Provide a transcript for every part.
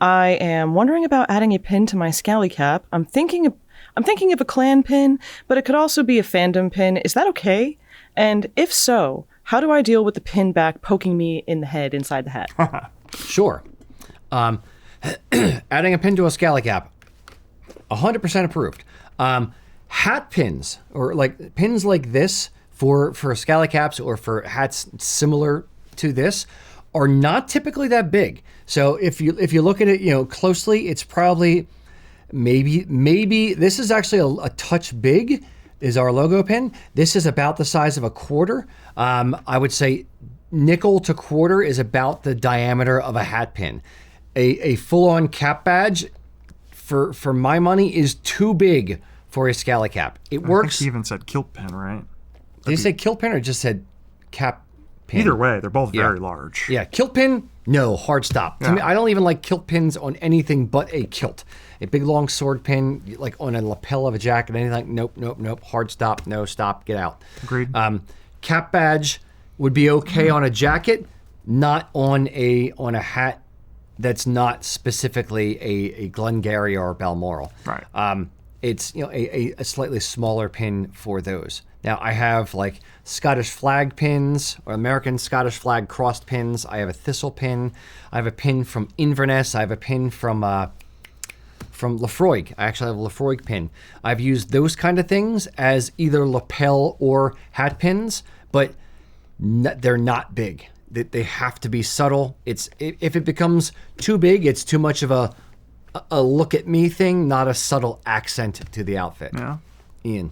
I am wondering about adding a pin to my scally cap. I'm thinking of a clan pin, but it could also be a fandom pin. Is that okay? And if so, how do I deal with the pin back poking me in the head inside the hat? Sure. Adding a pin to a scally cap, 100% approved. Hat pins, or like pins like this for scally caps or for hats similar to this, are not typically that big. So if you look at it, closely, it's probably maybe this is actually a touch big. Is our logo pin. This is about the size of a quarter. I would say nickel to quarter is about the diameter of a hat pin. A full-on cap badge, for my money, is too big for a scally cap. It works. I think he even said kilt pin, right? Did he say kilt pin or just said cap pin? Either way, they're both very large. Yeah, kilt pin, no, hard stop. To me, I don't even like kilt pins on anything but a kilt. A big long sword pin, like on a lapel of a jacket, anything, nope, hard stop, no, stop, get out. Agreed. Cap badge would be okay on a jacket, not on a hat that's not specifically a Glengarry or a Balmoral. Right. It's a slightly smaller pin for those. Now I have like Scottish flag pins or American Scottish flag crossed pins. I have a thistle pin. I have a pin from Inverness. I have a pin from Lefroy. I actually have a Lefroy pin. I've used those kind of things as either lapel or hat pins, but they're not big. They have to be subtle. If it becomes too big, it's too much of a look at me thing, not a subtle accent to the outfit. Yeah. Ian.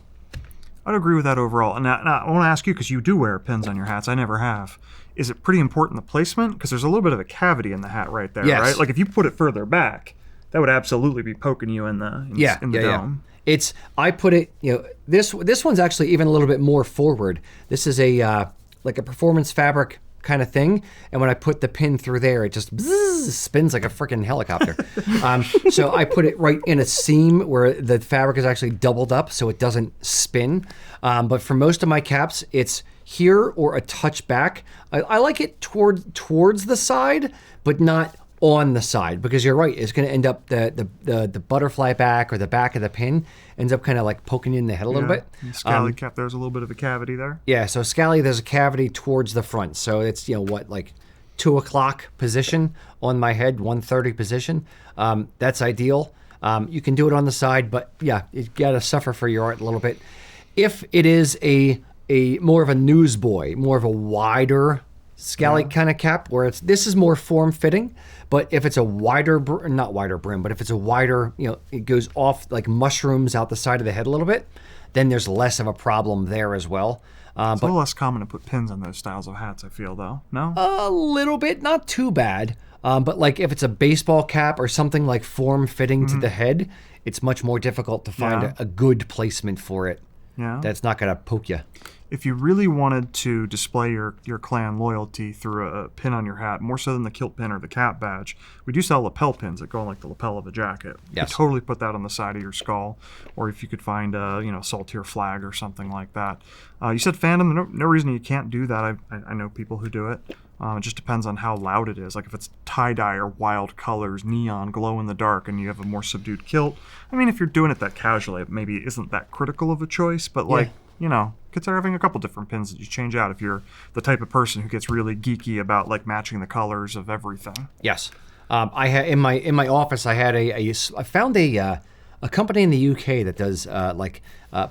I'd agree with that overall. And now I want to ask you, because you do wear pins on your hats. I never have. Is it pretty important, the placement? Because there's a little bit of a cavity in the hat right there, right? Like if you put it further back, that would absolutely be poking you in the dome. It's, I put it, this one's actually even a little bit more forward. This is like a performance fabric kind of thing, and when I put the pin through there, it just spins like a freaking helicopter. So I put it right in a seam where the fabric is actually doubled up so it doesn't spin. But for most of my caps, it's here or a touch back. I like it towards the side, but not on the side, because you're right, it's going to end up the butterfly back or the back of the pin ends up kind of like poking you in the head a little bit. Scally cap, there's a little bit of a cavity there. Yeah, so scally, there's a cavity towards the front, so it's like 2 o'clock position on my head, 1:30 position. That's ideal. You can do it on the side, but yeah, you got to suffer for your art a little bit. If it is a more of a newsboy, more of a wider scally kind of cap, where this is more form fitting. But if it's a not wider brim, but if it's a wider, it goes off like mushrooms out the side of the head a little bit, then there's less of a problem there as well. It's a little less common to put pins on those styles of hats, I feel, though. No? A little bit, not too bad. But like if it's a baseball cap or something like form fitting to the head, it's much more difficult to find a good placement for it. Yeah. That's not going to poke you. If you really wanted to display your clan loyalty through a pin on your hat, more so than the kilt pin or the cap badge, we do sell lapel pins that go on like the lapel of a jacket. Yes. You could totally put that on the side of your skull, or if you could find a saltier flag or something like that. You said fandom, no reason you can't do that. I know people who do it. It just depends on how loud it is. Like if it's tie-dye or wild colors, neon, glow in the dark, and you have a more subdued kilt. I mean, if you're doing it that casually, it maybe isn't that critical of a choice, but consider having a couple different pins that you change out if you're the type of person who gets really geeky about like matching the colors of everything. Yes. I had in my office, I had I found a company in the UK that does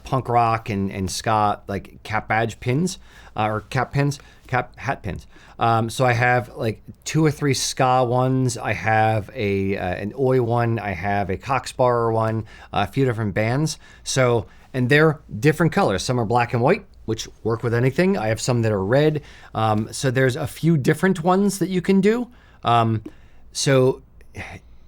punk rock and ska like cap badge pins or hat pins. So I have like 2 or 3 ska ones. I have an Oi one. I have a Coxbarrer one. A few different bands. And they're different colors. Some are black and white, which work with anything. I have some that are red. So there's a few different ones that you can do.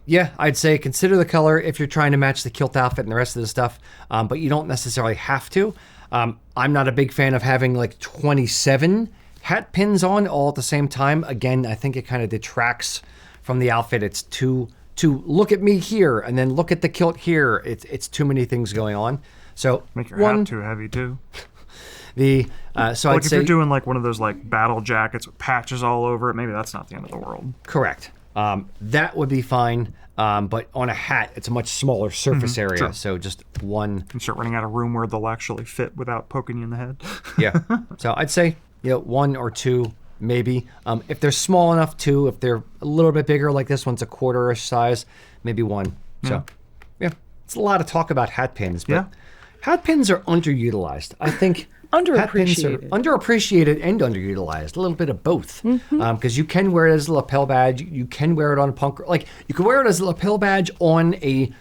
Yeah, I'd say consider the color if you're trying to match the kilt outfit and the rest of the stuff, but you don't necessarily have to. I'm not a big fan of having like 27 hat pins on all at the same time. Again, I think it kind of detracts from the outfit. It's too look at me here and then look at the kilt here. It's too many things going on. So make your hat too heavy too. I'd say if you're doing like one of those like battle jackets with patches all over it, maybe that's not the end of the world. Correct. That would be fine. But on a hat, it's a much smaller surface area. Sure. So just one. And start running out of room where they'll actually fit without poking you in the head. Yeah. So I'd say, one or two, maybe. If they're small enough, two. If they're a little bit bigger, like this one's a quarter-ish size, maybe one. So, yeah. It's a lot of talk about hat pins, but hat pins are underutilized. I think hat pins are underappreciated and underutilized. A little bit of both. Because you can wear it as a lapel badge. You can wear it on a punk. Like, you can wear it as a lapel badge on a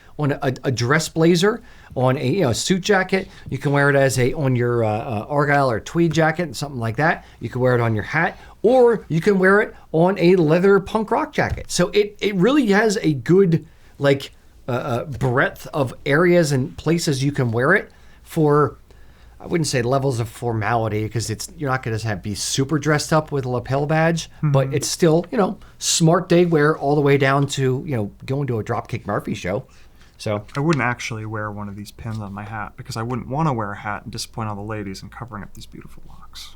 dress blazer, on a suit jacket. You can wear it as on your argyle or tweed jacket, something like that. You can wear it on your hat, or you can wear it on a leather punk rock jacket. So it really has a good breadth of areas and places you can wear it for. I wouldn't say levels of formality, because you're not going to be super dressed up with a lapel badge, but it's still smart day wear all the way down to going to a Dropkick Murphy show. So I wouldn't actually wear one of these pins on my hat, because I wouldn't want to wear a hat and disappoint all the ladies in covering up these beautiful locks.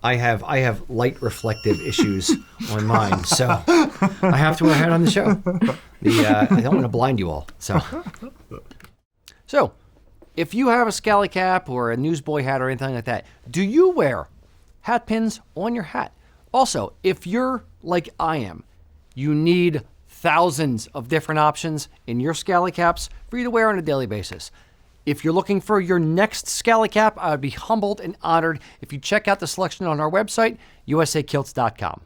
I have light reflective issues on mine, so I have to wear a hat on the show. I don't want to blind you all. So if you have a scally cap or a newsboy hat or anything like that, do you wear hat pins on your hat? Also, if you're like I am, you need thousands of different options in your scally caps for you to wear on a daily basis. If you're looking for your next scally cap, I would be humbled and honored if you check out the selection on our website, usakilts.com.